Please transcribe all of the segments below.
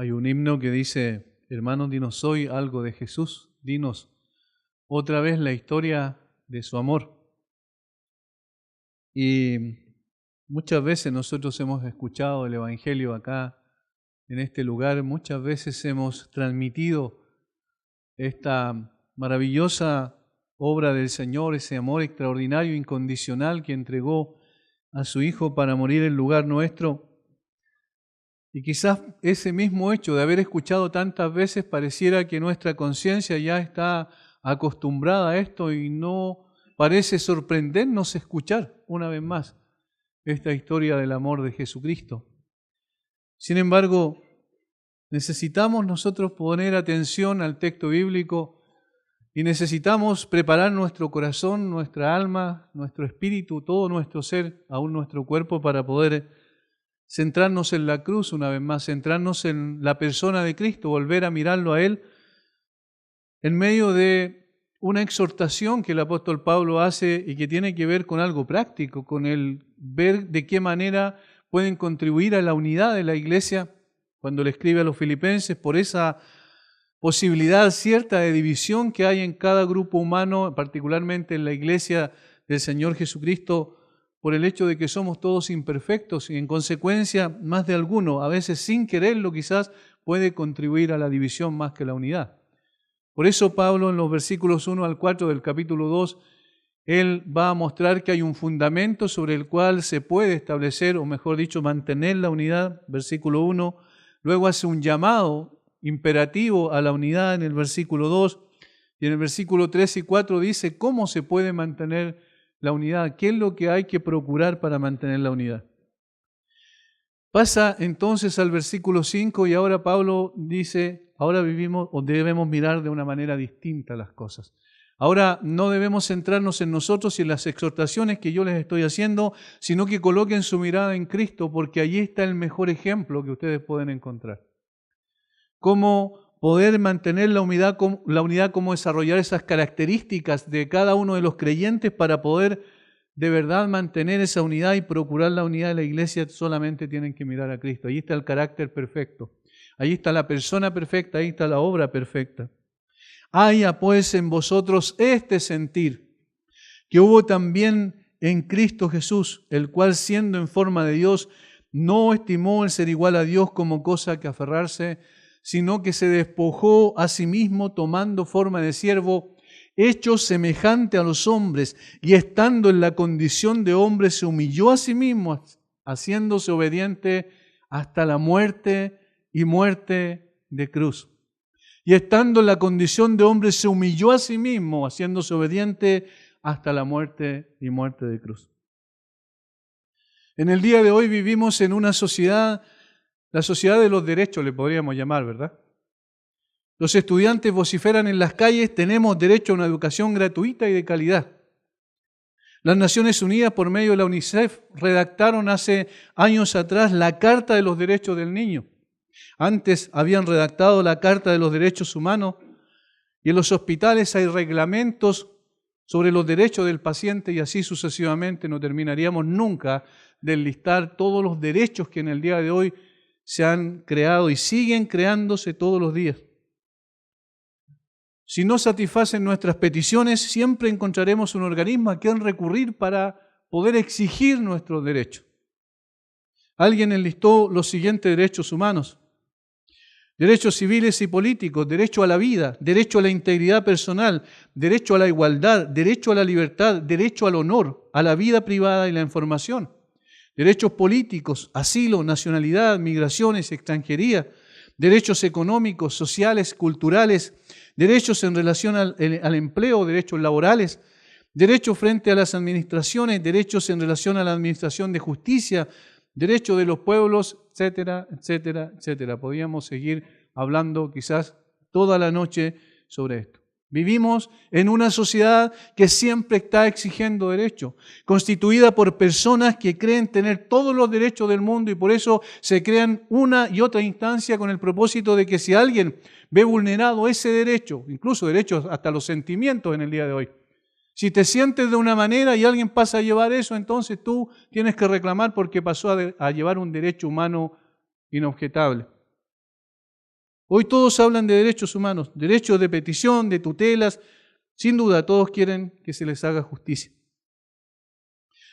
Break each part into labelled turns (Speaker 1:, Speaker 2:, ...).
Speaker 1: Hay un himno que dice: hermanos, dinos hoy algo de Jesús, dinos otra vez la historia de su amor. Y muchas veces nosotros hemos escuchado el Evangelio acá, en este lugar, muchas veces hemos transmitido esta maravillosa obra del Señor, ese amor extraordinario, incondicional que entregó a su Hijo para morir en lugar nuestro. Y quizás ese mismo hecho de haber escuchado tantas veces pareciera que nuestra conciencia ya está acostumbrada a esto y no parece sorprendernos escuchar una vez más esta historia del amor de Jesucristo. Sin embargo, necesitamos nosotros poner atención al texto bíblico y necesitamos preparar nuestro corazón, nuestra alma, nuestro espíritu, todo nuestro ser, aún nuestro cuerpo, para poder centrarnos en la cruz una vez más, centrarnos en la persona de Cristo, volver a mirarlo a Él en medio de una exhortación que el apóstol Pablo hace y que tiene que ver con algo práctico, con el ver de qué manera pueden contribuir a la unidad de la iglesia cuando le escribe a los filipenses por esa posibilidad cierta de división que hay en cada grupo humano, particularmente en la iglesia del Señor Jesucristo, por el hecho de que somos todos imperfectos y en consecuencia más de alguno, a veces sin quererlo quizás, puede contribuir a la división más que la unidad. Por eso Pablo en los versículos 1 al 4 del capítulo 2, él va a mostrar que hay un fundamento sobre el cual se puede establecer, o mejor dicho, mantener la unidad, versículo 1. Luego hace un llamado imperativo a la unidad en el versículo 2, y en el versículo 3 y 4 dice cómo se puede mantener la unidad, qué es lo que hay que procurar para mantener la unidad. Pasa entonces al versículo 5 y ahora Pablo dice, ahora vivimos o debemos mirar de una manera distinta las cosas. Ahora no debemos centrarnos en nosotros y en las exhortaciones que yo les estoy haciendo, sino que coloquen su mirada en Cristo, porque allí está el mejor ejemplo que ustedes pueden encontrar. Cómo poder mantener la unidad, cómo desarrollar esas características de cada uno de los creyentes para poder de verdad mantener esa unidad y procurar la unidad de la iglesia, solamente tienen que mirar a Cristo. Ahí está el carácter perfecto, ahí está la persona perfecta, ahí está la obra perfecta. Haya pues en vosotros este sentir que hubo también en Cristo Jesús, el cual siendo en forma de Dios, no estimó el ser igual a Dios como cosa que aferrarse, sino que se despojó a sí mismo tomando forma de siervo, hecho semejante a los hombres, y estando en la condición de hombre se humilló a sí mismo, haciéndose obediente hasta la muerte y muerte de cruz. Y estando en la condición de hombre se humilló a sí mismo, haciéndose obediente hasta la muerte y muerte de cruz. En el día de hoy vivimos en una sociedad, la sociedad de los derechos le podríamos llamar, ¿verdad? Los estudiantes vociferan en las calles, tenemos derecho a una educación gratuita y de calidad. Las Naciones Unidas, por medio de la UNICEF, redactaron hace años atrás la Carta de los Derechos del Niño. Antes habían redactado la Carta de los Derechos Humanos y en los hospitales hay reglamentos sobre los derechos del paciente y así sucesivamente. No terminaríamos nunca de enlistar todos los derechos que en el día de hoy se han creado y siguen creándose todos los días. Si no satisfacen nuestras peticiones, siempre encontraremos un organismo a quien recurrir para poder exigir nuestros derechos. Alguien enlistó los siguientes derechos humanos: derechos civiles y políticos, derecho a la vida, derecho a la integridad personal, derecho a la igualdad, derecho a la libertad, derecho al honor, a la vida privada y la información, derechos políticos, asilo, nacionalidad, migraciones, extranjería, derechos económicos, sociales, culturales, derechos en relación al empleo, derechos laborales, derechos frente a las administraciones, derechos en relación a la administración de justicia, derechos de los pueblos, etcétera, etcétera, etcétera. Podríamos seguir hablando quizás toda la noche sobre esto. Vivimos en una sociedad que siempre está exigiendo derechos, constituida por personas que creen tener todos los derechos del mundo y por eso se crean una y otra instancia con el propósito de que si alguien ve vulnerado ese derecho, incluso derechos hasta los sentimientos en el día de hoy, si te sientes de una manera y alguien pasa a llevar eso, entonces tú tienes que reclamar porque pasó a llevar un derecho humano inobjetable. Hoy todos hablan de derechos humanos, derechos de petición, de tutelas. Sin duda, todos quieren que se les haga justicia.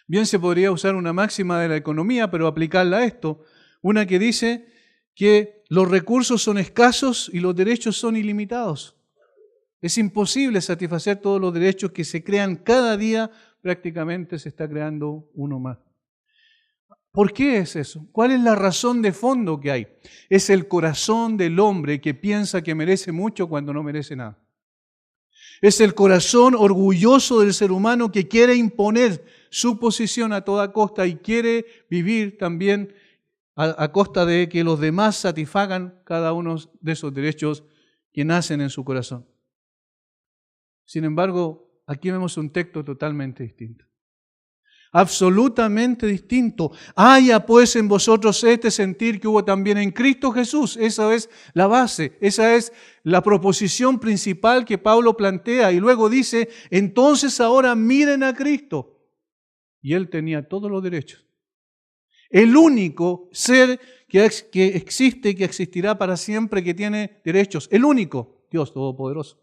Speaker 1: Bien se podría usar una máxima de la economía, pero aplicarla a esto. Una que dice que los recursos son escasos y los derechos son ilimitados. Es imposible satisfacer todos los derechos que se crean cada día, prácticamente se está creando uno más. ¿Por qué es eso? ¿Cuál es la razón de fondo que hay? Es el corazón del hombre que piensa que merece mucho cuando no merece nada. Es el corazón orgulloso del ser humano que quiere imponer su posición a toda costa y quiere vivir también a costa de que los demás satisfagan cada uno de esos derechos que nacen en su corazón. Sin embargo, aquí vemos un texto totalmente distinto. Absolutamente distinto. Haya pues en vosotros este sentir que hubo también en Cristo Jesús. Esa es la base, esa es la proposición principal que Pablo plantea. Y luego dice, entonces ahora miren a Cristo. Y Él tenía todos los derechos. El único ser que existe y que existirá para siempre que tiene derechos. El único, Dios Todopoderoso.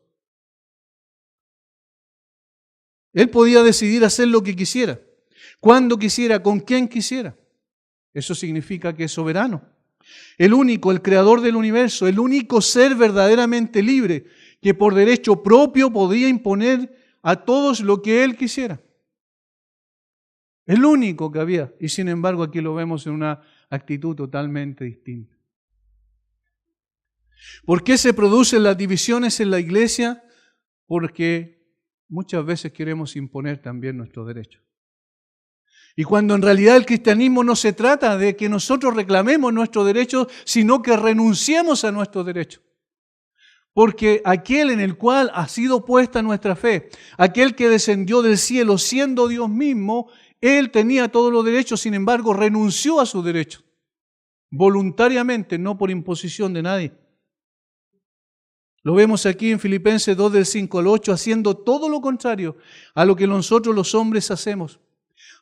Speaker 1: Él podía decidir hacer lo que quisiera. Cuando quisiera, con quien quisiera. Eso significa que es soberano. El único, el creador del universo, el único ser verdaderamente libre que por derecho propio podía imponer a todos lo que Él quisiera. El único que había. Y sin embargo aquí lo vemos en una actitud totalmente distinta. ¿Por qué se producen las divisiones en la iglesia? Porque muchas veces queremos imponer también nuestros derechos. Y cuando en realidad el cristianismo no se trata de que nosotros reclamemos nuestros derechos, sino que renunciemos a nuestros derechos. Porque aquel en el cual ha sido puesta nuestra fe, aquel que descendió del cielo siendo Dios mismo, Él tenía todos los derechos, sin embargo renunció a sus derechos. Voluntariamente, no por imposición de nadie. Lo vemos aquí en Filipenses 2 del 5 al 8, haciendo todo lo contrario a lo que nosotros los hombres hacemos.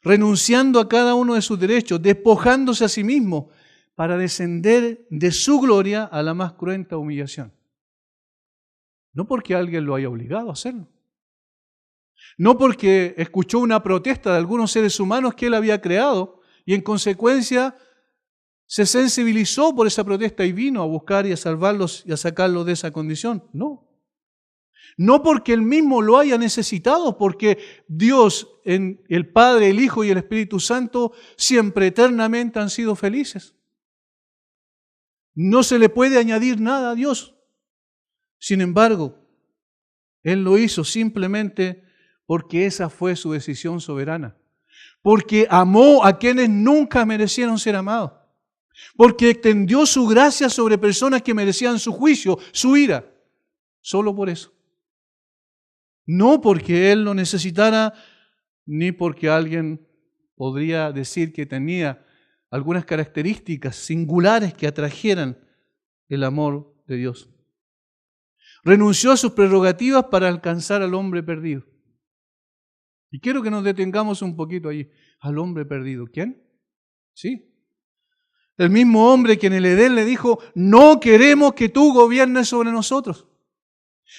Speaker 1: Renunciando a cada uno de sus derechos, despojándose a sí mismo para descender de su gloria a la más cruenta humillación. No porque alguien lo haya obligado a hacerlo. No porque escuchó una protesta de algunos seres humanos que él había creado y en consecuencia se sensibilizó por esa protesta y vino a buscar y a salvarlos y a sacarlos de esa condición. No. No porque Él mismo lo haya necesitado, porque Dios, en el Padre, el Hijo y el Espíritu Santo, siempre eternamente han sido felices. No se le puede añadir nada a Dios. Sin embargo, Él lo hizo simplemente porque esa fue su decisión soberana. Porque amó a quienes nunca merecieron ser amados. Porque extendió su gracia sobre personas que merecían su juicio, su ira. Solo por eso. No porque Él lo necesitara, ni porque alguien podría decir que tenía algunas características singulares que atrajeran el amor de Dios. Renunció a sus prerrogativas para alcanzar al hombre perdido. Y quiero que nos detengamos un poquito allí. Al hombre perdido. ¿Quién? Sí. El mismo hombre que en el Edén le dijo, no queremos que tú gobiernes sobre nosotros.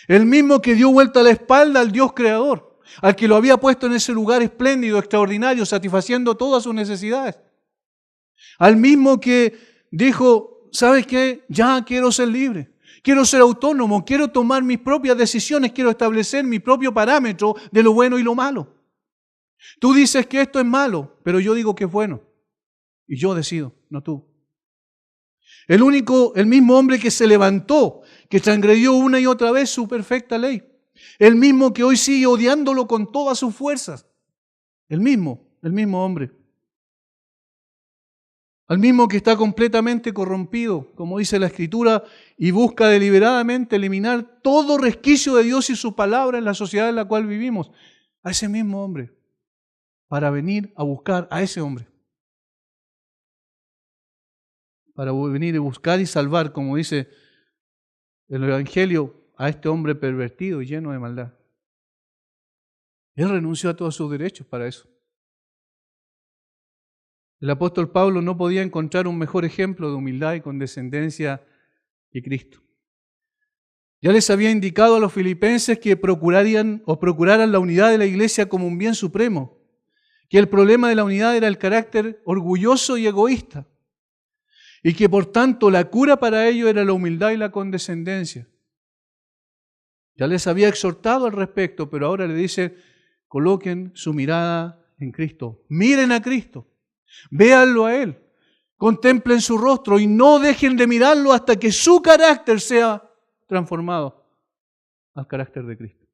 Speaker 1: El mismo que dio vuelta la espalda al Dios creador, al que lo había puesto en ese lugar espléndido, extraordinario, satisfaciendo todas sus necesidades. Al mismo que dijo, ¿sabes qué? Ya quiero ser libre, quiero ser autónomo, quiero tomar mis propias decisiones, quiero establecer mi propio parámetro de lo bueno y lo malo. Tú dices que esto es malo, pero yo digo que es bueno. Y yo decido, no tú. El mismo hombre que se levantó, que transgredió una y otra vez su perfecta ley. El mismo que hoy sigue odiándolo con todas sus fuerzas. El mismo hombre. Al mismo que está completamente corrompido, como dice la Escritura, y busca deliberadamente eliminar todo resquicio de Dios y su palabra en la sociedad en la cual vivimos. A ese mismo hombre. Para venir a buscar a ese hombre. Para venir y buscar y salvar, como dice el Evangelio, a este hombre pervertido y lleno de maldad. Él renunció a todos sus derechos para eso. El apóstol Pablo no podía encontrar un mejor ejemplo de humildad y condescendencia que Cristo. Ya les había indicado a los filipenses que procuraran la unidad de la iglesia como un bien supremo, que el problema de la unidad era el carácter orgulloso y egoísta, y que por tanto la cura para ello era la humildad y la condescendencia. Ya les había exhortado al respecto, pero ahora le dice, coloquen su mirada en Cristo, miren a Cristo, véanlo a Él, contemplen su rostro y no dejen de mirarlo hasta que su carácter sea transformado al carácter de Cristo.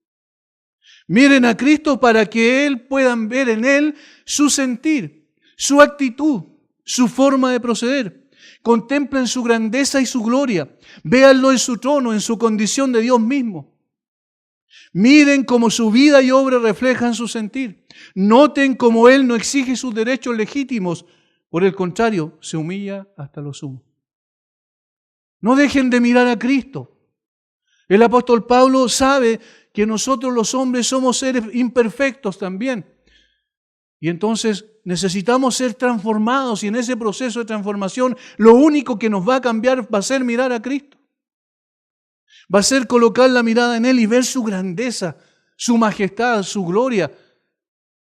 Speaker 1: Miren a Cristo para que puedan ver en Él su sentir, su actitud, su forma de proceder. Contemplen su grandeza y su gloria. Véanlo en su trono, en su condición de Dios mismo. Miren cómo su vida y obra reflejan su sentir. Noten cómo Él no exige sus derechos legítimos. Por el contrario, se humilla hasta lo sumo. No dejen de mirar a Cristo. El apóstol Pablo sabe que nosotros los hombres somos seres imperfectos también. Y entonces necesitamos ser transformados y en ese proceso de transformación lo único que nos va a cambiar va a ser mirar a Cristo. Va a ser colocar la mirada en Él y ver su grandeza, su majestad, su gloria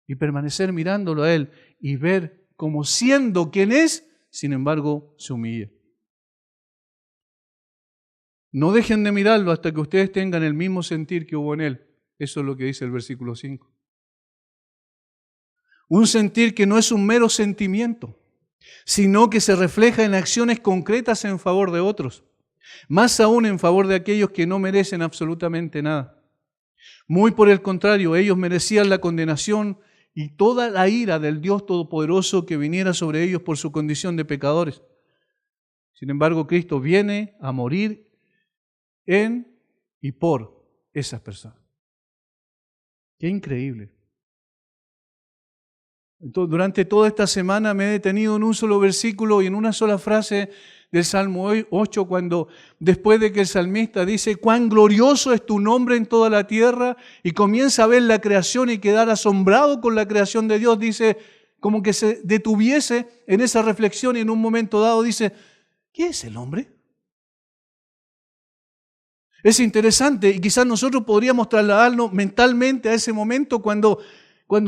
Speaker 1: y permanecer mirándolo a Él y ver como siendo quien es, sin embargo, se humilla. No dejen de mirarlo hasta que ustedes tengan el mismo sentir que hubo en Él. Eso es lo que dice el versículo 5. Un sentir que no es un mero sentimiento, sino que se refleja en acciones concretas en favor de otros, más aún en favor de aquellos que no merecen absolutamente nada. Muy por el contrario, ellos merecían la condenación y toda la ira del Dios Todopoderoso que viniera sobre ellos por su condición de pecadores. Sin embargo, Cristo viene a morir en y por esas personas. ¡Qué increíble! Entonces, durante toda esta semana me he detenido en un solo versículo y en una sola frase del Salmo 8, cuando después de que el salmista dice, cuán glorioso es tu nombre en toda la tierra, y comienza a ver la creación y quedar asombrado con la creación de Dios, dice, como que se detuviese en esa reflexión y en un momento dado dice, ¿qué es el hombre? Es interesante y quizás nosotros podríamos trasladarnos mentalmente a ese momento cuando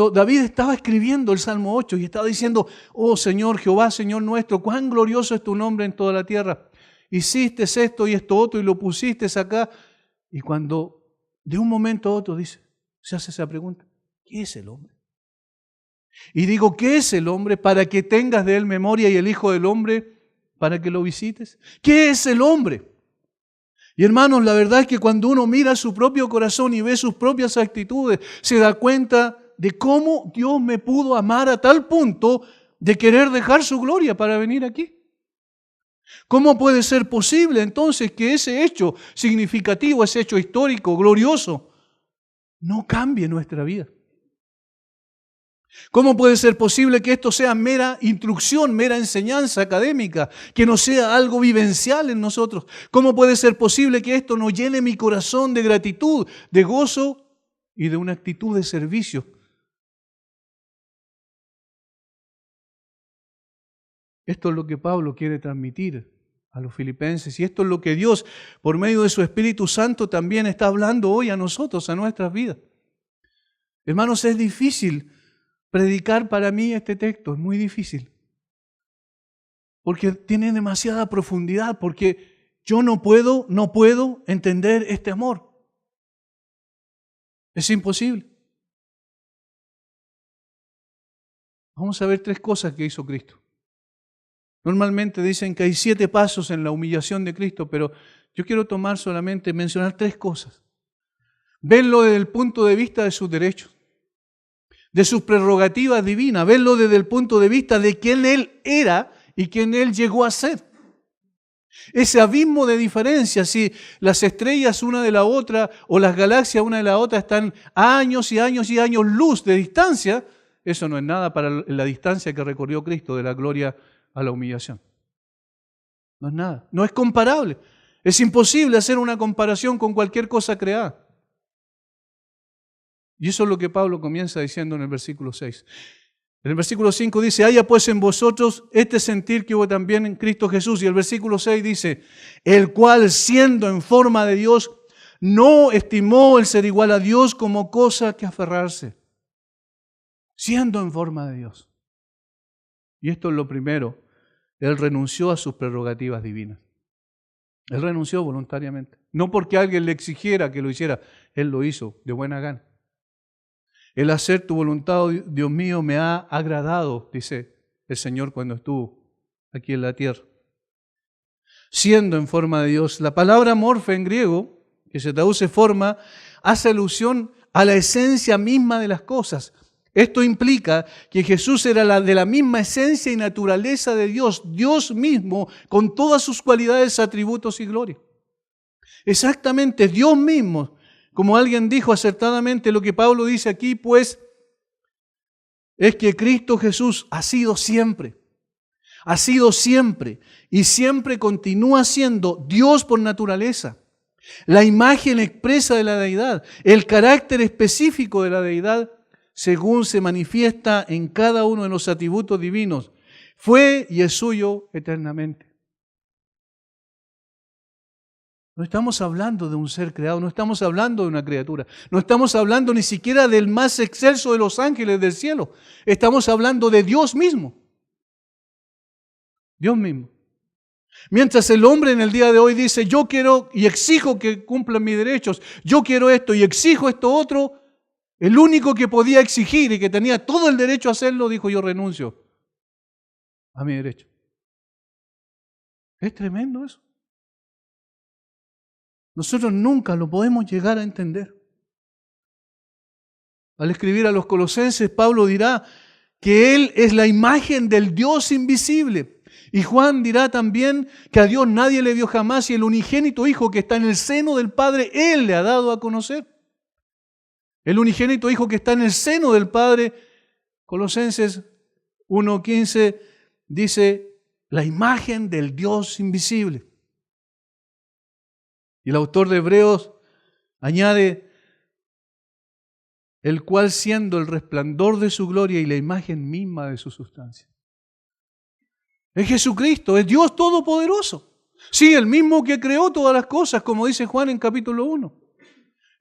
Speaker 1: David estaba escribiendo el Salmo 8 y estaba diciendo, oh Señor Jehová, Señor nuestro, cuán glorioso es tu nombre en toda la tierra. Hiciste esto y esto otro y lo pusiste acá. Y cuando de un momento a otro dice, se hace esa pregunta, ¿qué es el hombre? Y digo, ¿qué es el hombre para que tengas de él memoria y el Hijo del Hombre para que lo visites? ¿Qué es el hombre? Y hermanos, la verdad es que cuando uno mira su propio corazón y ve sus propias actitudes, se da cuenta de cómo Dios me pudo amar a tal punto de querer dejar su gloria para venir aquí. ¿Cómo puede ser posible entonces que ese hecho significativo, ese hecho histórico, glorioso, no cambie nuestra vida? ¿Cómo puede ser posible que esto sea mera instrucción, mera enseñanza académica, que no sea algo vivencial en nosotros? ¿Cómo puede ser posible que esto no llene mi corazón de gratitud, de gozo y de una actitud de servicio? Esto es lo que Pablo quiere transmitir a los filipenses y esto es lo que Dios, por medio de su Espíritu Santo, también está hablando hoy a nosotros, a nuestras vidas. Hermanos, es difícil predicar para mí este texto, es muy difícil, porque tiene demasiada profundidad, porque yo no puedo entender este amor. Es imposible. Vamos a ver 3 cosas que hizo Cristo. Normalmente dicen que hay 7 pasos en la humillación de Cristo, pero yo quiero mencionar 3 cosas. Verlo desde el punto de vista de sus derechos, de sus prerrogativas divinas, verlo desde el punto de vista de quién Él era y quién Él llegó a ser. Ese abismo de diferencia, si las estrellas una de la otra o las galaxias una de la otra están a años y años y años luz de distancia, eso no es nada para la distancia que recorrió Cristo de la gloria a la humillación. No es nada, no es comparable. Es imposible hacer una comparación con cualquier cosa creada. Y eso es lo que Pablo comienza diciendo en el versículo 6. En el versículo 5 dice, haya pues en vosotros este sentir que hubo también en Cristo Jesús. Y el versículo 6 dice, el cual siendo en forma de Dios, no estimó el ser igual a Dios como cosa que aferrarse, siendo en forma de Dios. Y esto es lo primero, Él renunció a sus prerrogativas divinas. Él renunció voluntariamente, no porque alguien le exigiera que lo hiciera, Él lo hizo de buena gana. El hacer tu voluntad, Dios mío, me ha agradado, dice el Señor cuando estuvo aquí en la tierra. Siendo en forma de Dios. La palabra morfe en griego, que se traduce forma, hace alusión a la esencia misma de las cosas. Esto implica que Jesús era de la misma esencia y naturaleza de Dios, Dios mismo, con todas sus cualidades, atributos y gloria. Exactamente, Dios mismo. Como alguien dijo acertadamente, lo que Pablo dice aquí, pues, es que Cristo Jesús ha sido siempre y siempre continúa siendo Dios por naturaleza, la imagen expresa de la deidad, el carácter específico de la deidad, según se manifiesta en cada uno de los atributos divinos. Fue y es suyo eternamente. No estamos hablando de un ser creado, no estamos hablando de una criatura, no estamos hablando ni siquiera del más excelso de los ángeles del cielo. Estamos hablando de Dios mismo. Dios mismo. Mientras el hombre en el día de hoy dice, yo quiero y exijo que cumplan mis derechos, yo quiero esto y exijo esto otro, el único que podía exigir y que tenía todo el derecho a hacerlo, dijo, yo renuncio a mi derecho. Es tremendo eso. Nosotros nunca lo podemos llegar a entender. Al escribir a los Colosenses, Pablo dirá que Él es la imagen del Dios invisible. Y Juan dirá también que a Dios nadie le vio jamás y el unigénito Hijo que está en el seno del Padre, Él le ha dado a conocer. El unigénito Hijo que está en el seno del Padre, Colosenses 1:15, dice la imagen del Dios invisible. Y el autor de Hebreos añade, el cual siendo el resplandor de su gloria y la imagen misma de su sustancia. Es Jesucristo, es Dios Todopoderoso. Sí, el mismo que creó todas las cosas, como dice Juan en capítulo 1.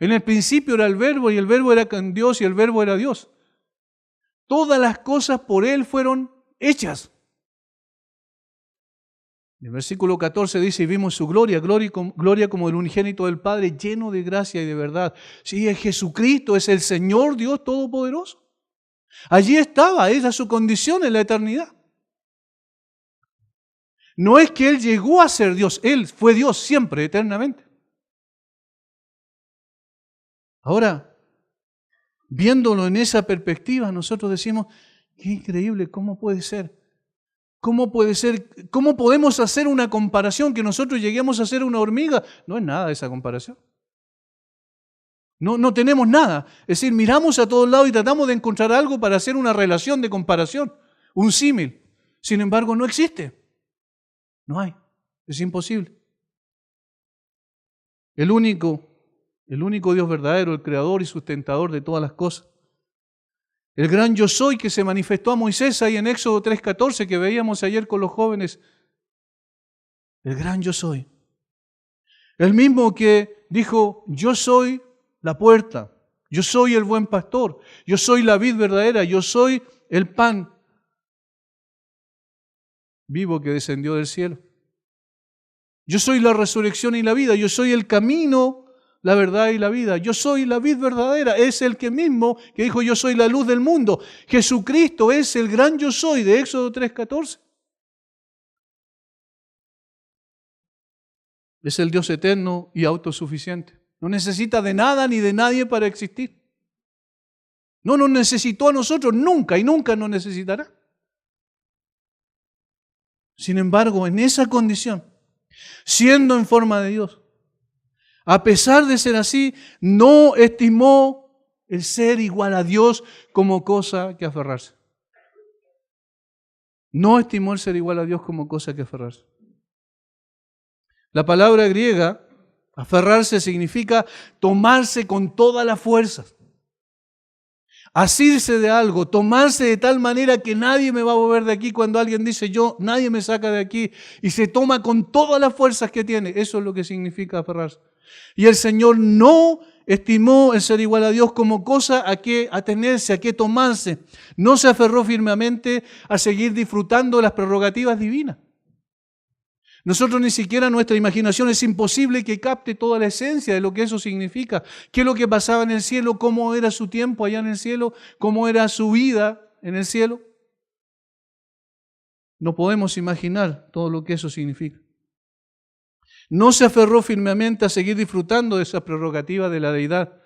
Speaker 1: En el principio era el Verbo y el Verbo era con Dios y el Verbo era Dios. Todas las cosas por Él fueron hechas. El versículo 14 dice, y vimos su gloria como el unigénito del Padre, lleno de gracia y de verdad. Sí, es Jesucristo, es el Señor Dios Todopoderoso. Allí estaba, esa es su condición en la eternidad. No es que Él llegó a ser Dios, Él fue Dios siempre, eternamente. Ahora, viéndolo en esa perspectiva, nosotros decimos, qué increíble, ¿cómo puede ser? ¿Cómo puede ser? ¿Cómo podemos hacer una comparación que nosotros lleguemos a ser una hormiga? No es nada esa comparación. No tenemos nada. Es decir, miramos a todos lados y tratamos de encontrar algo para hacer una relación de comparación, un símil. Sin embargo, no existe. No hay. Es imposible. El único Dios verdadero, el creador y sustentador de todas las cosas. El gran yo soy que se manifestó a Moisés ahí en Éxodo 3:14 que veíamos ayer con los jóvenes. El gran yo soy. El mismo que dijo, yo soy la puerta, yo soy el buen pastor, yo soy la vid verdadera, yo soy el pan vivo que descendió del cielo. Yo soy la resurrección y la vida, yo soy el camino, la verdad y la vida. Yo soy la vid verdadera. Es el que mismo que dijo yo soy la luz del mundo. Jesucristo es el gran yo soy de Éxodo 3:14. Es el Dios eterno y autosuficiente. No necesita de nada ni de nadie para existir. No nos necesitó a nosotros nunca y nunca nos necesitará. Sin embargo, en esa condición, siendo en forma de Dios, a pesar de ser así, no estimó el ser igual a Dios como cosa que aferrarse. No estimó el ser igual a Dios como cosa que aferrarse. La palabra griega, aferrarse, significa tomarse con todas las fuerzas, asirse de algo, tomarse de tal manera que nadie me va a mover de aquí. Cuando alguien dice nadie me saca de aquí, y se toma con todas las fuerzas que tiene, eso es lo que significa aferrarse. Y el Señor no estimó el ser igual a Dios como cosa a que atenerse, a que tomarse. No se aferró firmemente a seguir disfrutando las prerrogativas divinas. Nosotros ni siquiera nuestra imaginación es imposible que capte toda la esencia de lo que eso significa. ¿Qué es lo que pasaba en el cielo? ¿Cómo era su tiempo allá en el cielo? ¿Cómo era su vida en el cielo? No podemos imaginar todo lo que eso significa. No se aferró firmemente a seguir disfrutando de esa prerrogativa de la deidad.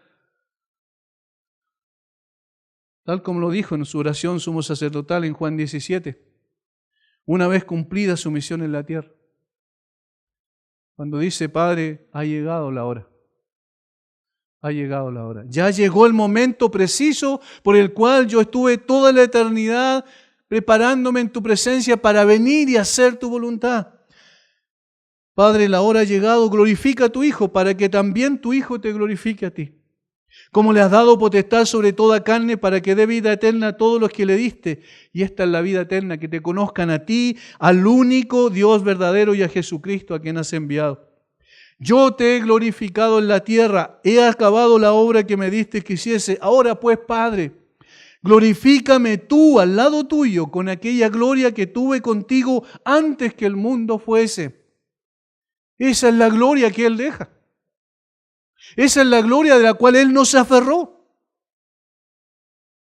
Speaker 1: Tal como lo dijo en su oración sumo sacerdotal en Juan 17, una vez cumplida su misión en la tierra. Cuando dice, Padre, ha llegado la hora. Ha llegado la hora. Ya llegó el momento preciso por el cual yo estuve toda la eternidad preparándome en tu presencia para venir y hacer tu voluntad. Padre, la hora ha llegado, glorifica a tu Hijo para que también tu Hijo te glorifique a ti. Como le has dado potestad sobre toda carne para que dé vida eterna a todos los que le diste. Y esta es la vida eterna, que te conozcan a ti, al único Dios verdadero y a Jesucristo a quien has enviado. Yo te he glorificado en la tierra, he acabado la obra que me diste que hiciese. Ahora pues, Padre, glorifícame tú al lado tuyo con aquella gloria que tuve contigo antes que el mundo fuese. Esa es la gloria que Él deja. Esa es la gloria de la cual Él no se aferró.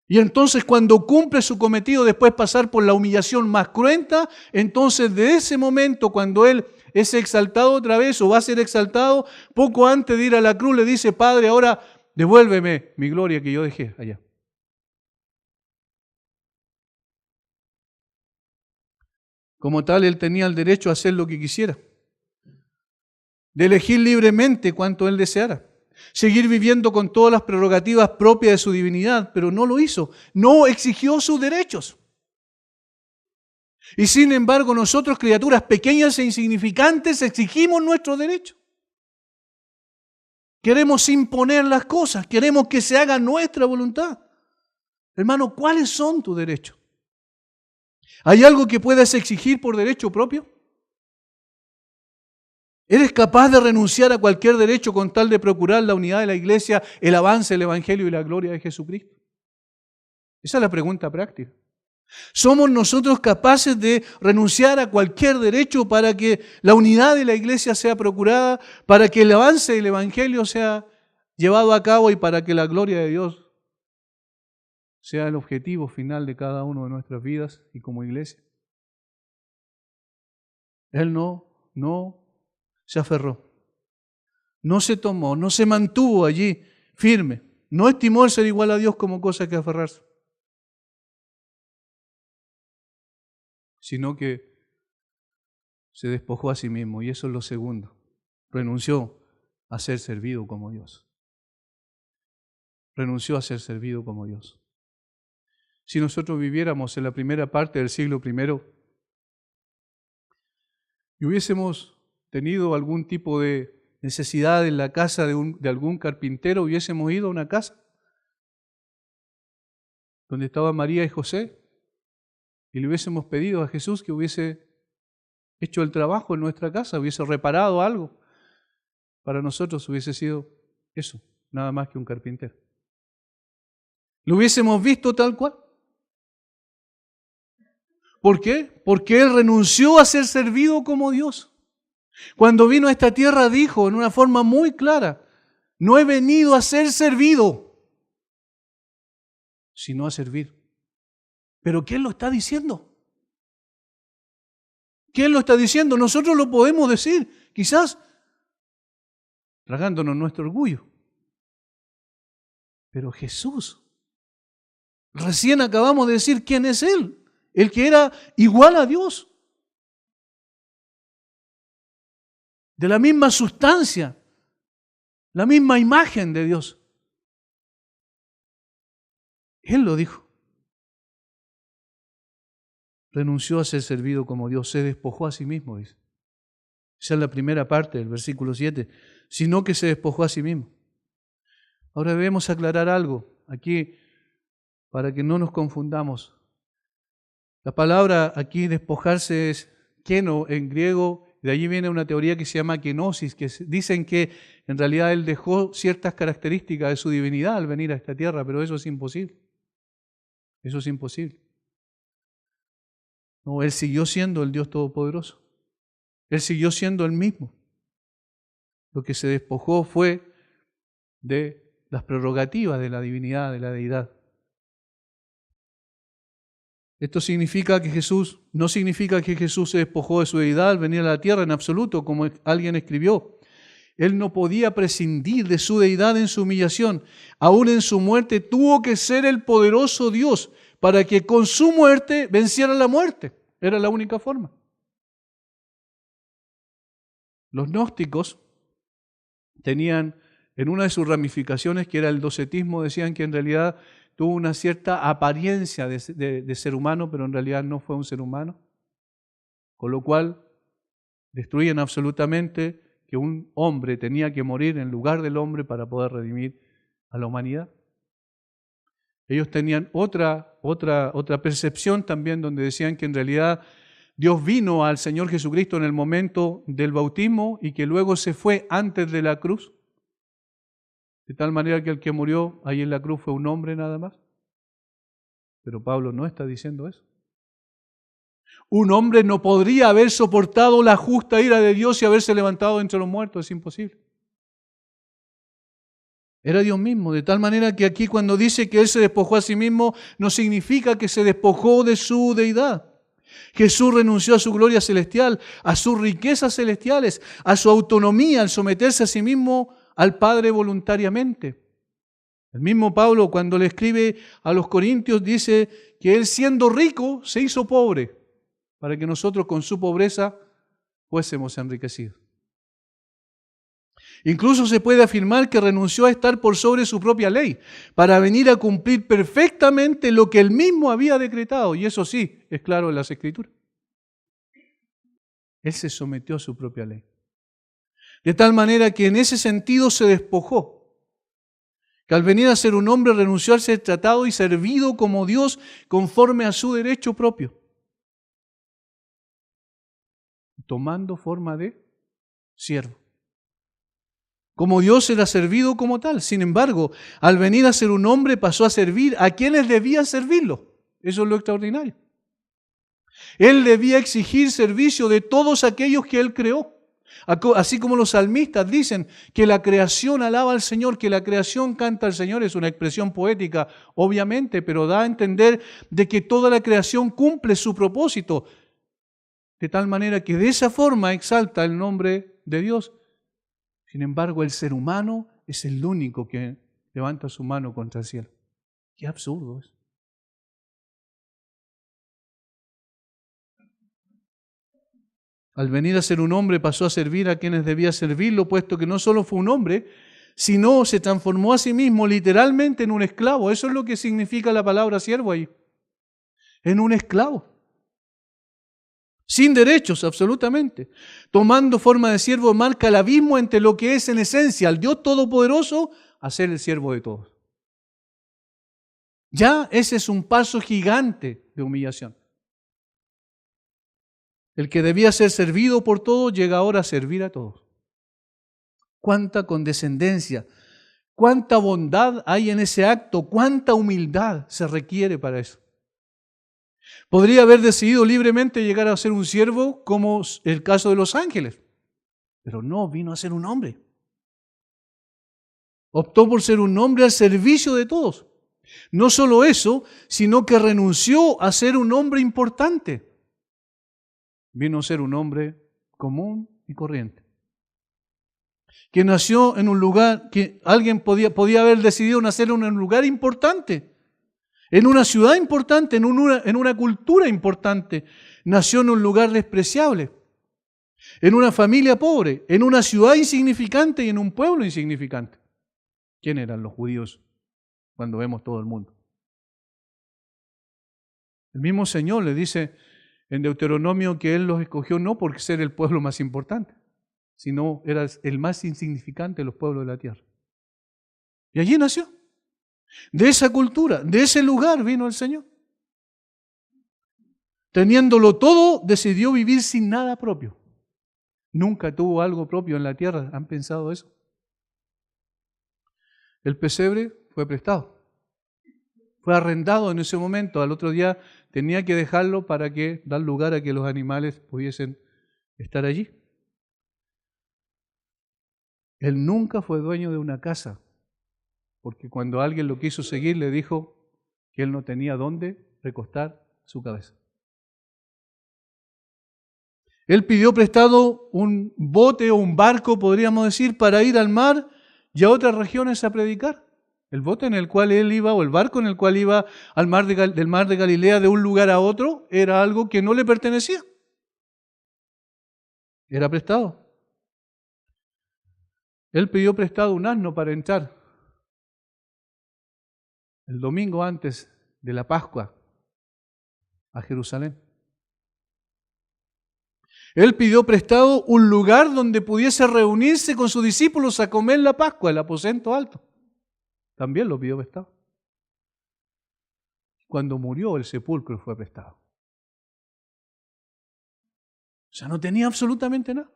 Speaker 1: Y entonces cuando cumple su cometido, después pasar por la humillación más cruenta, entonces de ese momento cuando Él es exaltado otra vez o va a ser exaltado, poco antes de ir a la cruz le dice, Padre, ahora devuélveme mi gloria que yo dejé allá. Como tal, Él tenía el derecho a hacer lo que quisiera, de elegir libremente cuanto Él deseara, seguir viviendo con todas las prerrogativas propias de su divinidad, pero no lo hizo, no exigió sus derechos. Y sin embargo, nosotros, criaturas pequeñas e insignificantes, exigimos nuestros derechos. Queremos imponer las cosas, queremos que se haga nuestra voluntad. Hermano, ¿cuáles son tus derechos? ¿Hay algo que puedas exigir por derecho propio? ¿Eres capaz de renunciar a cualquier derecho con tal de procurar la unidad de la iglesia, el avance del evangelio y la gloria de Jesucristo? Esa es la pregunta práctica. ¿Somos nosotros capaces de renunciar a cualquier derecho para que la unidad de la iglesia sea procurada, para que el avance del evangelio sea llevado a cabo y para que la gloria de Dios sea el objetivo final de cada uno de nuestras vidas y como iglesia? Él no se aferró, no se tomó, no se mantuvo allí firme, no estimó el ser igual a Dios como cosa que aferrarse, sino que se despojó a sí mismo, y eso es lo segundo. Renunció a ser servido como Dios. Renunció a ser servido como Dios. Si nosotros viviéramos en la primera parte del siglo I y hubiésemos tenido algún tipo de necesidad en la casa de algún carpintero, hubiésemos ido a una casa donde estaban María y José y le hubiésemos pedido a Jesús que hubiese hecho el trabajo en nuestra casa, hubiese reparado algo. Para nosotros hubiese sido eso, nada más que un carpintero. Lo hubiésemos visto tal cual. ¿Por qué? Porque Él renunció a ser servido como Dios. Cuando vino a esta tierra dijo en una forma muy clara, no he venido a ser servido, sino a servir. ¿Pero quién lo está diciendo? ¿Quién lo está diciendo? Nosotros lo podemos decir, quizás tragándonos nuestro orgullo. Pero Jesús, recién acabamos de decir quién es Él, el que era igual a Dios, de la misma sustancia, la misma imagen de Dios. Él lo dijo. Renunció a ser servido como Dios, se despojó a sí mismo, dice. Esa es la primera parte del versículo 7, sino que se despojó a sí mismo. Ahora debemos aclarar algo. Aquí para que no nos confundamos. La palabra aquí despojarse es keno en griego, de allí viene una teoría que se llama kenosis, que dicen que en realidad Él dejó ciertas características de su divinidad al venir a esta tierra, pero eso es imposible. Eso es imposible. No, Él siguió siendo el Dios Todopoderoso. Él siguió siendo el mismo. Lo que se despojó fue de las prerrogativas de la divinidad, de la deidad. Esto significa que no significa que Jesús se despojó de su deidad al venir a la tierra en absoluto, como alguien escribió. Él no podía prescindir de su deidad en su humillación. Aún en su muerte tuvo que ser el poderoso Dios para que con su muerte venciera la muerte. Era la única forma. Los gnósticos tenían, en una de sus ramificaciones, que era el docetismo, decían que en realidad tuvo una cierta apariencia de ser humano, pero en realidad no fue un ser humano. Con lo cual, destruyen absolutamente que un hombre tenía que morir en lugar del hombre para poder redimir a la humanidad. Ellos tenían otra percepción también, donde decían que en realidad Dios vino al Señor Jesucristo en el momento del bautismo y que luego se fue antes de la cruz, de tal manera que el que murió ahí en la cruz fue un hombre nada más. Pero Pablo no está diciendo eso. Un hombre no podría haber soportado la justa ira de Dios y haberse levantado entre los muertos, es imposible. Era Dios mismo, de tal manera que aquí cuando dice que Él se despojó a sí mismo, no significa que se despojó de su deidad. Jesús renunció a su gloria celestial, a sus riquezas celestiales, a su autonomía al someterse a sí mismo al Padre voluntariamente. El mismo Pablo, cuando le escribe a los Corintios, dice que Él, siendo rico, se hizo pobre, para que nosotros con su pobreza fuésemos enriquecidos. Incluso se puede afirmar que renunció a estar por sobre su propia ley, para venir a cumplir perfectamente lo que Él mismo había decretado, y eso sí, es claro en las Escrituras. Él se sometió a su propia ley. De tal manera que en ese sentido se despojó. Que al venir a ser un hombre renunció a ser tratado y servido como Dios conforme a su derecho propio, tomando forma de siervo. Como Dios era servido como tal. Sin embargo, al venir a ser un hombre pasó a servir a quienes debían servirlo. Eso es lo extraordinario. Él debía exigir servicio de todos aquellos que Él creó. Así como los salmistas dicen que la creación alaba al Señor, que la creación canta al Señor, es una expresión poética, obviamente, pero da a entender de que toda la creación cumple su propósito, de tal manera que de esa forma exalta el nombre de Dios. Sin embargo, el ser humano es el único que levanta su mano contra el cielo. ¡Qué absurdo es! Al venir a ser un hombre pasó a servir a quienes debía servirlo, puesto que no solo fue un hombre, sino se transformó a sí mismo literalmente en un esclavo. Eso es lo que significa la palabra siervo ahí. En un esclavo. Sin derechos, absolutamente. Tomando forma de siervo marca el abismo entre lo que es en esencia el Dios Todopoderoso a ser el siervo de todos. Ya ese es un paso gigante de humillación. El que debía ser servido por todos llega ahora a servir a todos. Cuánta condescendencia, cuánta bondad hay en ese acto, cuánta humildad se requiere para eso. Podría haber decidido libremente llegar a ser un siervo como el caso de los ángeles, pero no, vino a ser un hombre. Optó por ser un hombre al servicio de todos. No solo eso, sino que renunció a ser un hombre importante. Vino a ser un hombre común y corriente. Que nació en un lugar, que alguien podía haber decidido nacer en un lugar importante, en una ciudad importante, en una cultura importante. Nació en un lugar despreciable, en una familia pobre, en una ciudad insignificante y en un pueblo insignificante. ¿Quién eran los judíos cuando vemos todo el mundo? El mismo Señor le dice en Deuteronomio que Él los escogió no por ser el pueblo más importante, sino era el más insignificante de los pueblos de la tierra. Y allí nació. De esa cultura, de ese lugar vino el Señor. Teniéndolo todo, decidió vivir sin nada propio. Nunca tuvo algo propio en la tierra. ¿Han pensado eso? El pesebre fue prestado. Fue arrendado en ese momento. Al otro día tenía que dejarlo para dar lugar a que los animales pudiesen estar allí. Él nunca fue dueño de una casa, porque cuando alguien lo quiso seguir le dijo que él no tenía dónde recostar su cabeza. Él pidió prestado un bote o un barco, podríamos decir, para ir al mar y a otras regiones a predicar. El bote en el cual él iba o el barco en el cual iba del mar de Galilea de un lugar a otro era algo que no le pertenecía. Era prestado. Él pidió prestado un asno para entrar el domingo antes de la Pascua a Jerusalén. Él pidió prestado un lugar donde pudiese reunirse con sus discípulos a comer la Pascua, el aposento alto. También lo pidió prestado. Cuando murió, el sepulcro fue prestado. O sea, no tenía absolutamente nada.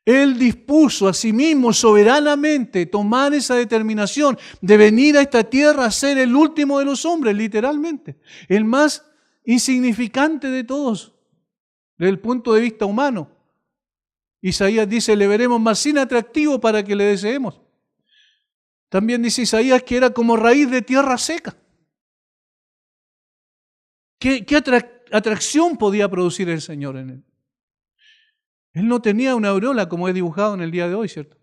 Speaker 1: Él dispuso a sí mismo soberanamente tomar esa determinación de venir a esta tierra a ser el último de los hombres, literalmente. El más insignificante de todos, desde el punto de vista humano. Isaías dice, le veremos más inatractivo para que le deseemos. También dice Isaías que era como raíz de tierra seca. ¿Qué atracción podía producir el Señor en él? Él no tenía una aureola como es dibujado en el día de hoy, ¿cierto?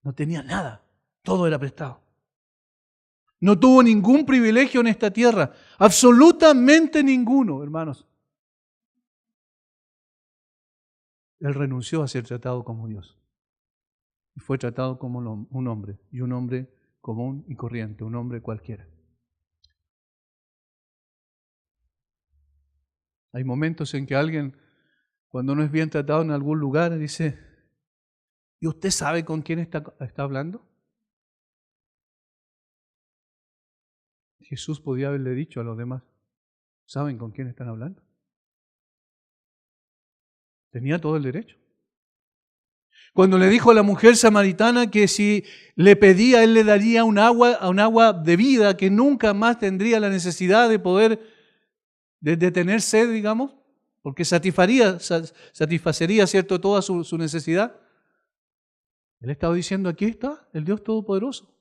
Speaker 1: No tenía nada, todo era prestado. No tuvo ningún privilegio en esta tierra, absolutamente ninguno, hermanos. Él renunció a ser tratado como Dios. Y fue tratado como un hombre, y un hombre común y corriente, un hombre cualquiera. Hay momentos en que alguien, cuando no es bien tratado en algún lugar, dice, ¿y usted sabe con quién está hablando? Jesús podía haberle dicho a los demás, ¿saben con quién están hablando? Tenía todo el derecho. Cuando le dijo a la mujer samaritana que si le pedía, él le daría un agua de vida, que nunca más tendría la necesidad de poder de tener sed, digamos, porque satisfacería, ¿cierto?, toda su necesidad. Él estaba diciendo, aquí está el Dios Todopoderoso,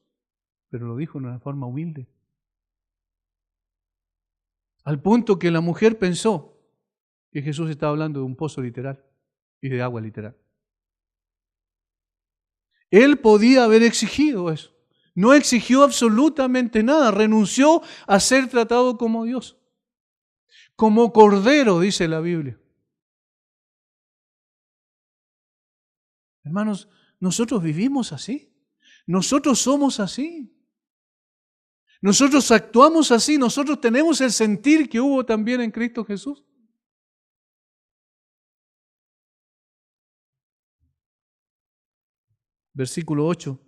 Speaker 1: pero lo dijo en una forma humilde. Al punto que la mujer pensó que Jesús estaba hablando de un pozo literal y de agua literal. Él podía haber exigido eso. No exigió absolutamente nada. Renunció a ser tratado como Dios. Como cordero, dice la Biblia. Hermanos, nosotros vivimos así. Nosotros somos así. Nosotros actuamos así. Nosotros tenemos el sentir que hubo también en Cristo Jesús. Versículo 8.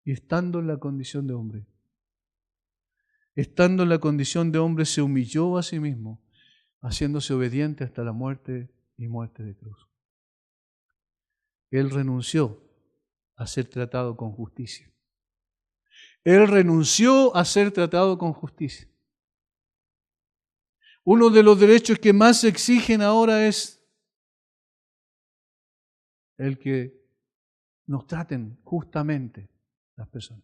Speaker 1: Y estando en la condición de hombre. Estando en la condición de hombre se humilló a sí mismo, haciéndose obediente hasta la muerte y muerte de cruz. Él renunció a ser tratado con justicia. Él renunció a ser tratado con justicia. Uno de los derechos que más se exigen ahora es el que nos traten justamente las personas.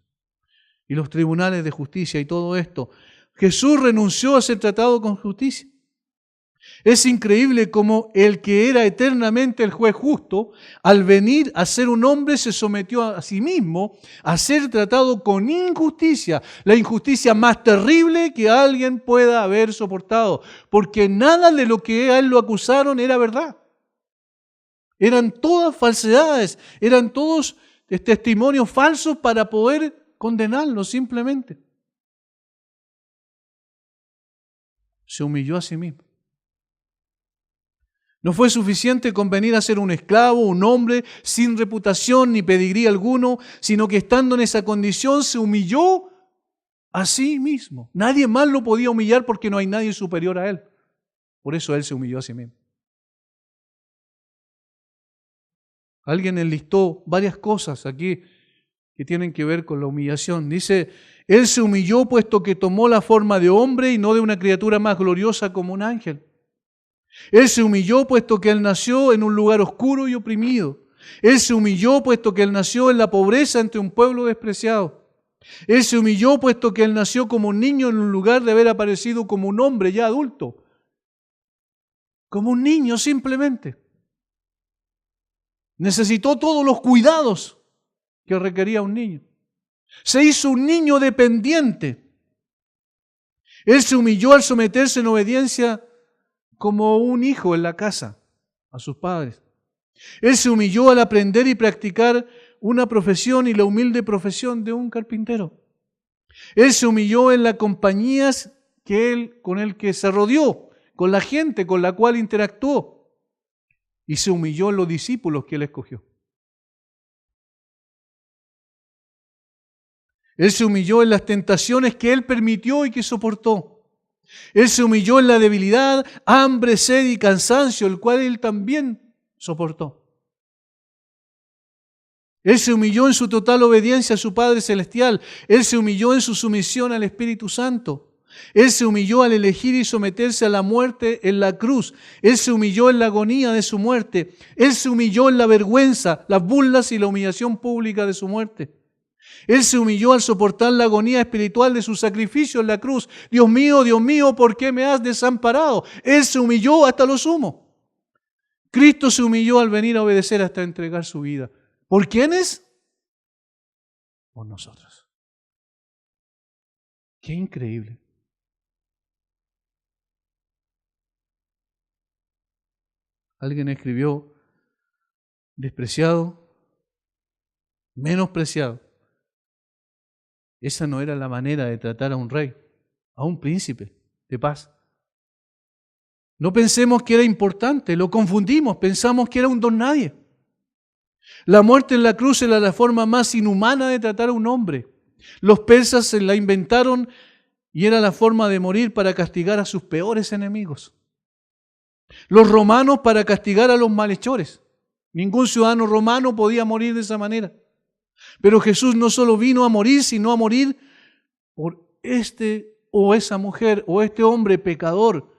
Speaker 1: Y los tribunales de justicia y todo esto. Jesús renunció a ser tratado con justicia. Es increíble cómo el que era eternamente el juez justo, al venir a ser un hombre, se sometió a sí mismo a ser tratado con injusticia, la injusticia más terrible que alguien pueda haber soportado, porque nada de lo que a él lo acusaron era verdad. Eran todas falsedades, eran todos testimonios falsos para poder condenarlo simplemente. Se humilló a sí mismo. No fue suficiente con venir a ser un esclavo, un hombre sin reputación ni pedigrí alguno, sino que estando en esa condición se humilló a sí mismo. Nadie más lo podía humillar porque no hay nadie superior a Él. Por eso Él se humilló a sí mismo. Alguien enlistó varias cosas aquí que tienen que ver con la humillación. Dice, Él se humilló puesto que tomó la forma de hombre y no de una criatura más gloriosa como un ángel. Él se humilló puesto que Él nació en un lugar oscuro y oprimido. Él se humilló puesto que Él nació en la pobreza entre un pueblo despreciado. Él se humilló puesto que Él nació como un niño en un lugar de haber aparecido como un hombre ya adulto. Como un niño simplemente. Necesitó todos los cuidados que requería un niño. Se hizo un niño dependiente. Él se humilló al someterse en obediencia como un hijo en la casa a sus padres. Él se humilló al aprender y practicar una profesión y la humilde profesión de un carpintero. Él se humilló en las compañías con el que se rodeó, con la gente con la cual interactuó. Y se humilló en los discípulos que Él escogió. Él se humilló en las tentaciones que Él permitió y que soportó. Él se humilló en la debilidad, hambre, sed y cansancio, el cual Él también soportó. Él se humilló en su total obediencia a su Padre Celestial. Él se humilló en su sumisión al Espíritu Santo. Él se humilló al elegir y someterse a la muerte en la cruz. Él se humilló en la agonía de su muerte. Él se humilló en la vergüenza, las burlas y la humillación pública de su muerte. Él se humilló al soportar la agonía espiritual de su sacrificio en la cruz. Dios mío, ¿por qué me has desamparado? Él se humilló hasta lo sumo. Cristo se humilló al venir a obedecer hasta entregar su vida. ¿Por quiénes? Por nosotros. Qué increíble. Alguien escribió, despreciado, menospreciado. Esa no era la manera de tratar a un rey, a un príncipe de paz. No pensemos que era importante, lo confundimos, pensamos que era un don nadie. La muerte en la cruz era la forma más inhumana de tratar a un hombre. Los persas se la inventaron y era la forma de morir para castigar a sus peores enemigos. Los romanos para castigar a los malhechores. Ningún ciudadano romano podía morir de esa manera. Pero Jesús no solo vino a morir, sino a morir por este o esa mujer o este hombre pecador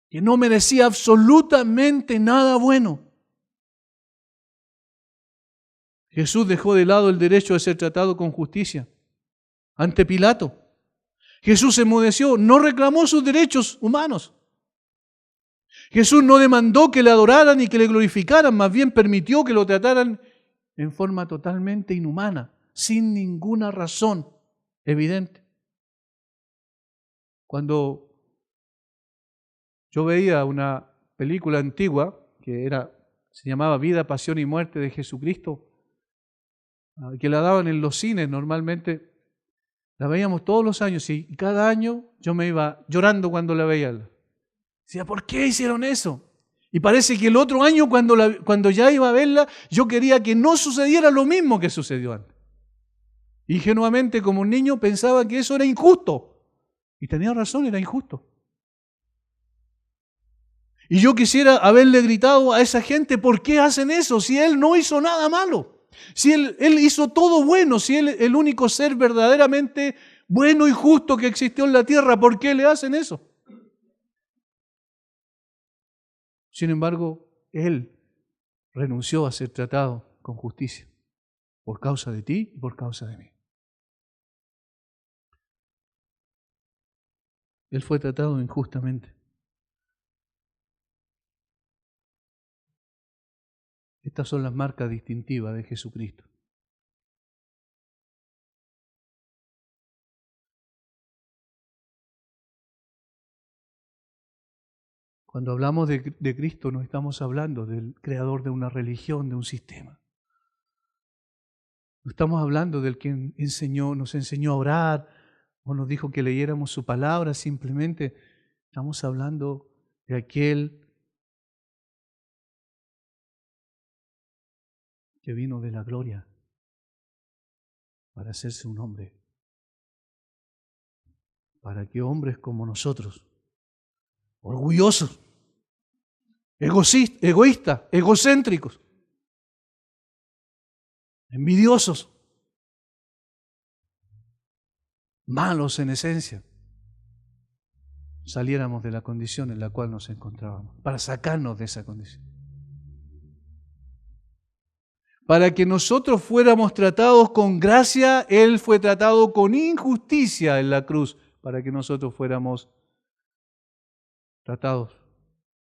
Speaker 1: que no merecía absolutamente nada bueno. Jesús dejó de lado el derecho de ser tratado con justicia ante Pilato. Jesús se enmudeció, no reclamó sus derechos humanos. Jesús no demandó que le adoraran y que le glorificaran, más bien permitió que lo trataran en forma totalmente inhumana, sin ninguna razón evidente. Cuando yo veía una película antigua se llamaba Vida, Pasión y Muerte de Jesucristo, que la daban en los cines normalmente, la veíamos todos los años y cada año yo me iba llorando cuando la veía. Decía, ¿por qué hicieron eso? Y parece que el otro año cuando ya iba a verla, yo quería que no sucediera lo mismo que sucedió antes. Ingenuamente, como un niño, pensaba que eso era injusto. Y tenía razón, era injusto. Y yo quisiera haberle gritado a esa gente, ¿por qué hacen eso? Si Él no hizo nada malo. Si Él hizo todo bueno, si Él es el único ser verdaderamente bueno y justo que existió en la tierra, ¿por qué le hacen eso? Sin embargo, Él renunció a ser tratado con justicia por causa de ti y por causa de mí. Él fue tratado injustamente. Estas son las marcas distintivas de Jesucristo. Cuando hablamos de Cristo no estamos hablando del creador de una religión, de un sistema. No estamos hablando del que nos enseñó a orar o nos dijo que leyéramos su palabra, simplemente estamos hablando de aquel que vino de la gloria para hacerse un hombre, para que hombres como nosotros, orgullosos, egoístas, egocéntricos, envidiosos, malos en esencia, saliéramos de la condición en la cual nos encontrábamos, para sacarnos de esa condición. Para que nosotros fuéramos tratados con gracia, Él fue tratado con injusticia en la cruz, para que nosotros fuéramos tratados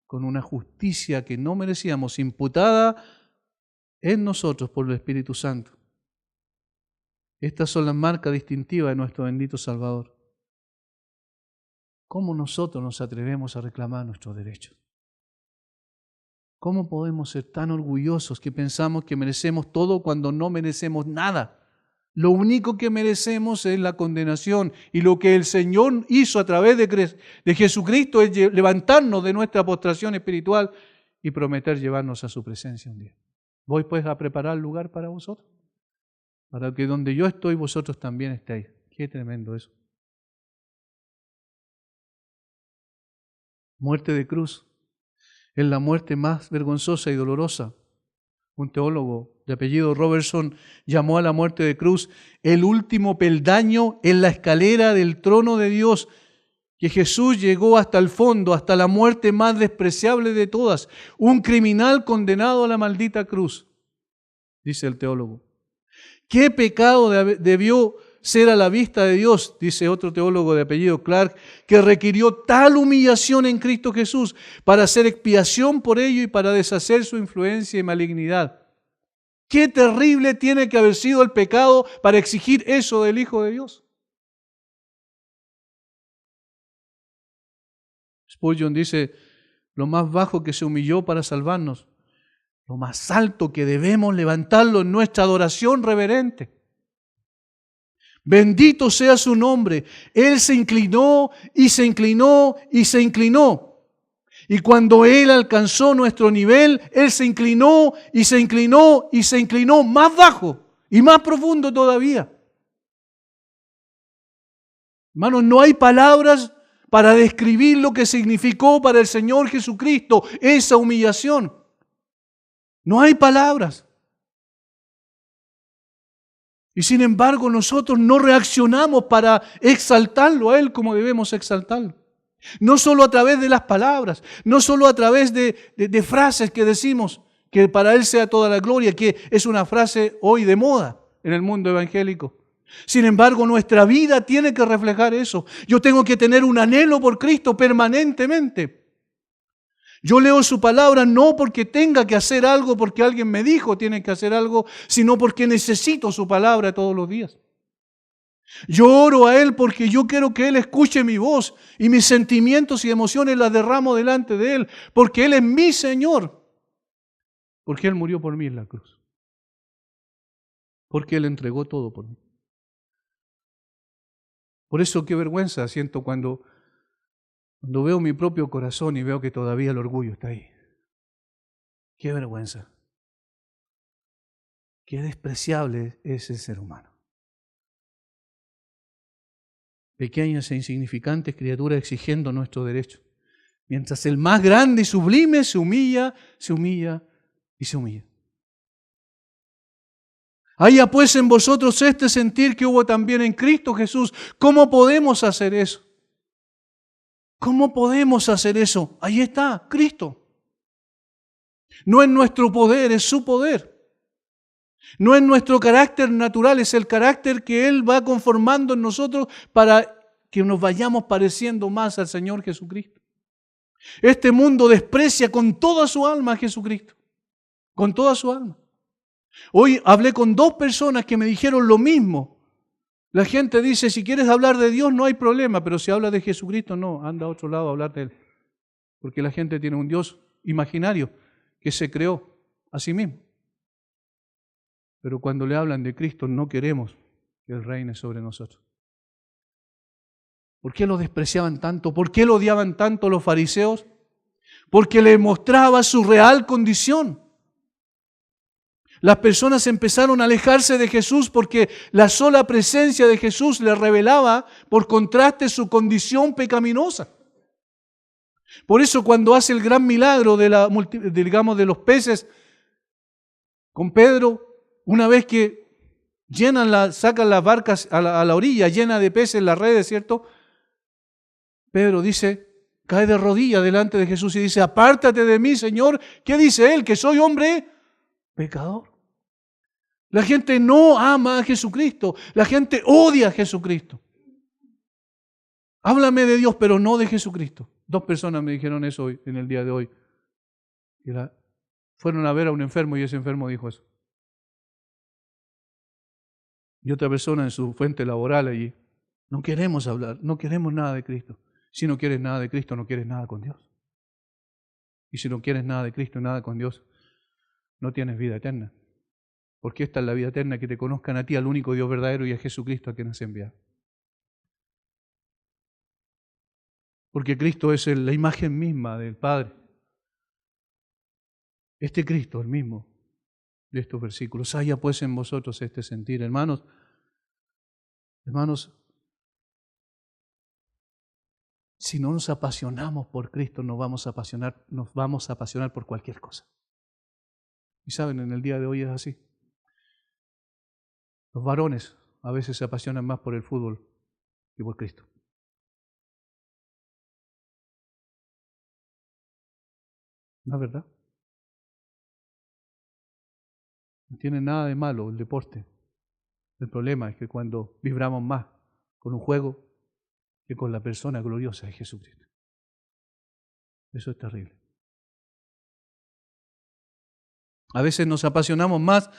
Speaker 1: con una justicia que no merecíamos, imputada en nosotros por el Espíritu Santo. Estas son las marcas distintivas de nuestro bendito Salvador. ¿Cómo nosotros nos atrevemos a reclamar nuestros derechos? ¿Cómo podemos ser tan orgullosos que pensamos que merecemos todo cuando no merecemos nada? Lo único que merecemos es la condenación, y lo que el Señor hizo a través de Jesucristo es levantarnos de nuestra postración espiritual y prometer llevarnos a su presencia un día. Voy pues a preparar lugar para vosotros, para que donde yo estoy vosotros también estéis. Qué tremendo eso. Muerte de cruz es la muerte más vergonzosa y dolorosa. Un teólogo de apellido Robertson llamó a la muerte de cruz el último peldaño en la escalera del trono de Dios, que Jesús llegó hasta el fondo, hasta la muerte más despreciable de todas, un criminal condenado a la maldita cruz, dice el teólogo. ¿Qué pecado debió ser a la vista de Dios, dice otro teólogo de apellido Clark, que requirió tal humillación en Cristo Jesús para hacer expiación por ello y para deshacer su influencia y malignidad? Qué terrible tiene que haber sido el pecado para exigir eso del Hijo de Dios. Spurgeon dice, lo más bajo que se humilló para salvarnos, lo más alto que debemos levantarlo en nuestra adoración reverente. Bendito sea su nombre. Él se inclinó y se inclinó y se inclinó. Y cuando Él alcanzó nuestro nivel, Él se inclinó y se inclinó y se inclinó más bajo y más profundo todavía. Hermanos, no hay palabras para describir lo que significó para el Señor Jesucristo esa humillación. No hay palabras. Y sin embargo nosotros no reaccionamos para exaltarlo a Él como debemos exaltarlo. No solo a través de las palabras, no solo a través de frases que decimos, que para Él sea toda la gloria, que es una frase hoy de moda en el mundo evangélico. Sin embargo, nuestra vida tiene que reflejar eso. Yo tengo que tener un anhelo por Cristo permanentemente. Yo leo su palabra no porque tenga que hacer algo, porque alguien me dijo tiene que hacer algo, sino porque necesito su palabra todos los días. Yo oro a Él porque yo quiero que Él escuche mi voz y mis sentimientos y emociones las derramo delante de Él, porque Él es mi Señor, porque Él murió por mí en la cruz, porque Él entregó todo por mí. Por eso qué vergüenza siento cuando veo mi propio corazón y veo que todavía el orgullo está ahí. Qué vergüenza. Qué despreciable es el ser humano. Pequeñas e insignificantes criaturas exigiendo nuestro derecho. Mientras el más grande y sublime se humilla, se humilla y se humilla. Haya pues en vosotros este sentir que hubo también en Cristo Jesús. ¿Cómo podemos hacer eso? ¿Cómo podemos hacer eso? Ahí está, Cristo. No es nuestro poder, es su poder. No es nuestro carácter natural, es el carácter que Él va conformando en nosotros para que nos vayamos pareciendo más al Señor Jesucristo. Este mundo desprecia con toda su alma a Jesucristo, con toda su alma. Hoy hablé con 2 personas que me dijeron lo mismo. La gente dice, si quieres hablar de Dios no hay problema, pero si hablas de Jesucristo no, anda a otro lado a hablar de Él. Porque la gente tiene un Dios imaginario que se creó a sí mismo. Pero cuando le hablan de Cristo no queremos que Él reine sobre nosotros. ¿Por qué lo despreciaban tanto? ¿Por qué lo odiaban tanto los fariseos? Porque le mostraba su real condición. Las personas empezaron a alejarse de Jesús porque la sola presencia de Jesús les revelaba, por contraste, su condición pecaminosa. Por eso cuando hace el gran milagro de los peces con Pedro, una vez que sacan las barcas a la orilla llena de peces, las redes, ¿cierto? Pedro dice, cae de rodillas delante de Jesús y dice, apártate de mí, Señor. ¿Qué dice él? Que soy hombre pecador. La gente no ama a Jesucristo. La gente odia a Jesucristo. Háblame de Dios, pero no de Jesucristo. 2 personas me dijeron eso hoy, en el día de hoy. Fueron a ver a un enfermo y ese enfermo dijo eso. Y otra persona en su fuente laboral allí. No queremos hablar, no queremos nada de Cristo. Si no quieres nada de Cristo, no quieres nada con Dios. Y si no quieres nada de Cristo y nada con Dios, no tienes vida eterna. Porque esta es la vida eterna, que te conozcan a ti, al único Dios verdadero, y a Jesucristo a quien has enviado. Porque Cristo es la imagen misma del Padre. Este Cristo, el mismo de estos versículos. Haya pues en vosotros este sentir. Hermanos, si no nos apasionamos por Cristo, nos vamos a apasionar por cualquier cosa. Y saben, en el día de hoy es así. Los varones a veces se apasionan más por el fútbol que por Cristo. ¿No es verdad? No tiene nada de malo el deporte. El problema es que cuando vibramos más con un juego que con la persona gloriosa de Jesucristo. Eso es terrible. A veces nos apasionamos más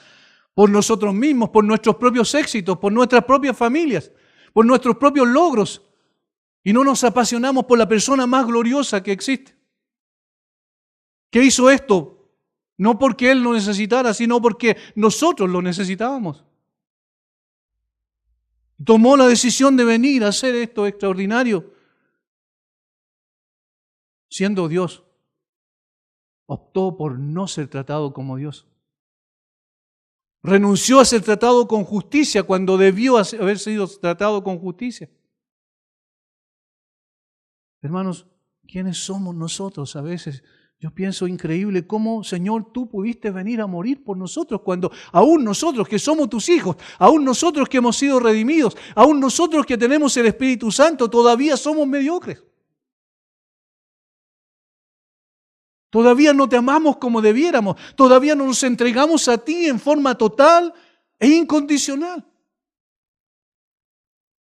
Speaker 1: por nosotros mismos, por nuestros propios éxitos, por nuestras propias familias, por nuestros propios logros, y no nos apasionamos por la persona más gloriosa que existe. ¿Qué hizo esto? No porque Él lo necesitara, sino porque nosotros lo necesitábamos. Tomó la decisión de venir a hacer esto extraordinario. Siendo Dios, optó por no ser tratado como Dios. Renunció a ser tratado con justicia cuando debió haber sido tratado con justicia. Hermanos, ¿quiénes somos nosotros a veces? Yo pienso increíble cómo, Señor, tú pudiste venir a morir por nosotros cuando aún nosotros que somos tus hijos, aún nosotros que hemos sido redimidos, aún nosotros que tenemos el Espíritu Santo, todavía somos mediocres. Todavía no te amamos como debiéramos, todavía no nos entregamos a ti en forma total e incondicional.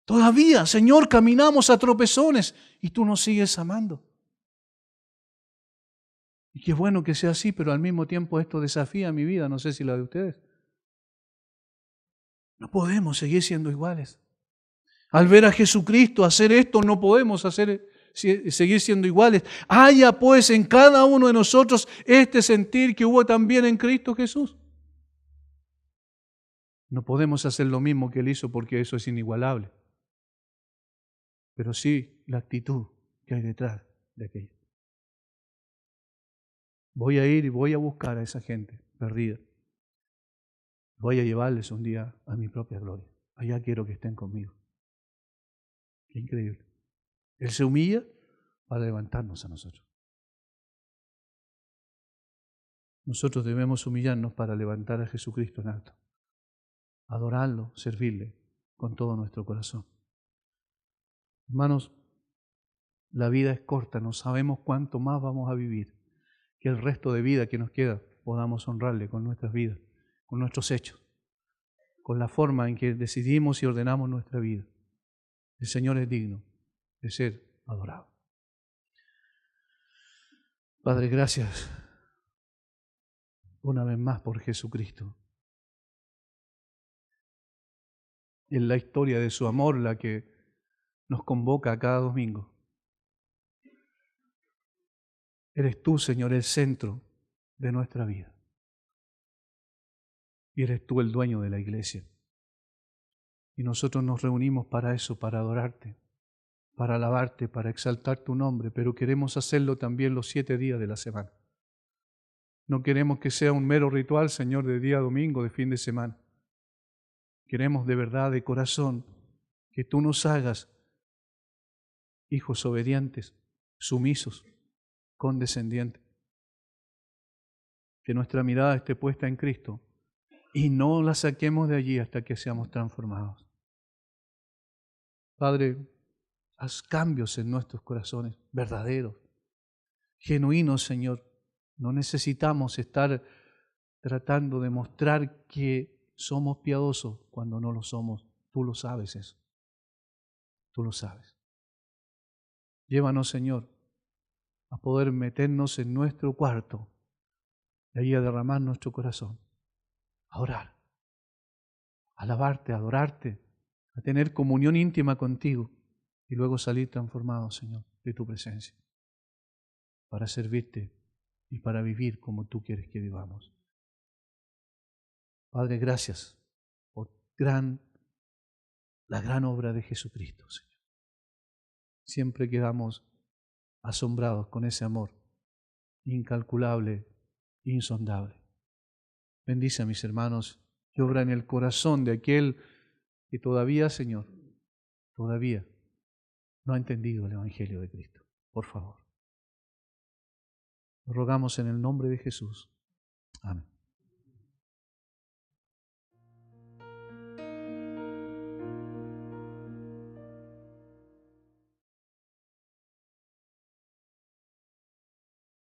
Speaker 1: Todavía, Señor, caminamos a tropezones y tú nos sigues amando. Y qué bueno que sea así, pero al mismo tiempo esto desafía mi vida, no sé si la de ustedes. No podemos seguir siendo iguales. Al ver a Jesucristo hacer esto, no podemos seguir siendo iguales. Haya pues en cada uno de nosotros este sentir que hubo también en Cristo Jesús. No podemos hacer lo mismo que Él hizo porque eso es inigualable. Pero sí la actitud que hay detrás de aquello. Voy a ir y voy a buscar a esa gente perdida. Voy a llevarles un día a mi propia gloria. Allá quiero que estén conmigo. Qué increíble. Él se humilla para levantarnos a nosotros. Nosotros debemos humillarnos para levantar a Jesucristo en alto. Adorarlo, servirle con todo nuestro corazón. Hermanos, la vida es corta, no sabemos cuánto más vamos a vivir. Que el resto de vida que nos queda podamos honrarle con nuestras vidas, con nuestros hechos, con la forma en que decidimos y ordenamos nuestra vida. El Señor es digno de ser adorado. Padre, gracias una vez más por Jesucristo. Es la historia de su amor la que nos convoca cada domingo. Eres tú, Señor, el centro de nuestra vida. Y eres tú el dueño de la iglesia. Y nosotros nos reunimos para eso, para adorarte, para alabarte, para exaltar tu nombre, pero queremos hacerlo también los 7 días de la semana. No queremos que sea un mero ritual, Señor, de día domingo, de fin de semana. Queremos de verdad, de corazón, que tú nos hagas hijos obedientes, sumisos, condescendientes. Que nuestra mirada esté puesta en Cristo y no la saquemos de allí hasta que seamos transformados. Padre, haz cambios en nuestros corazones, verdaderos, genuinos, Señor. No necesitamos estar tratando de mostrar que somos piadosos cuando no lo somos. Tú lo sabes eso. Tú lo sabes. Llévanos, Señor, a poder meternos en nuestro cuarto y ahí a derramar nuestro corazón, a orar, a alabarte, a adorarte, a tener comunión íntima contigo y luego salir transformados, Señor, de tu presencia, para servirte y para vivir como tú quieres que vivamos. Padre, gracias por la gran obra de Jesucristo, Señor. Siempre quedamos asombrados con ese amor incalculable, insondable. Bendice a mis hermanos y obra en el corazón de aquel que todavía, Señor, todavía no ha entendido el Evangelio de Cristo. Por favor. Lo rogamos en el nombre de Jesús. Amén.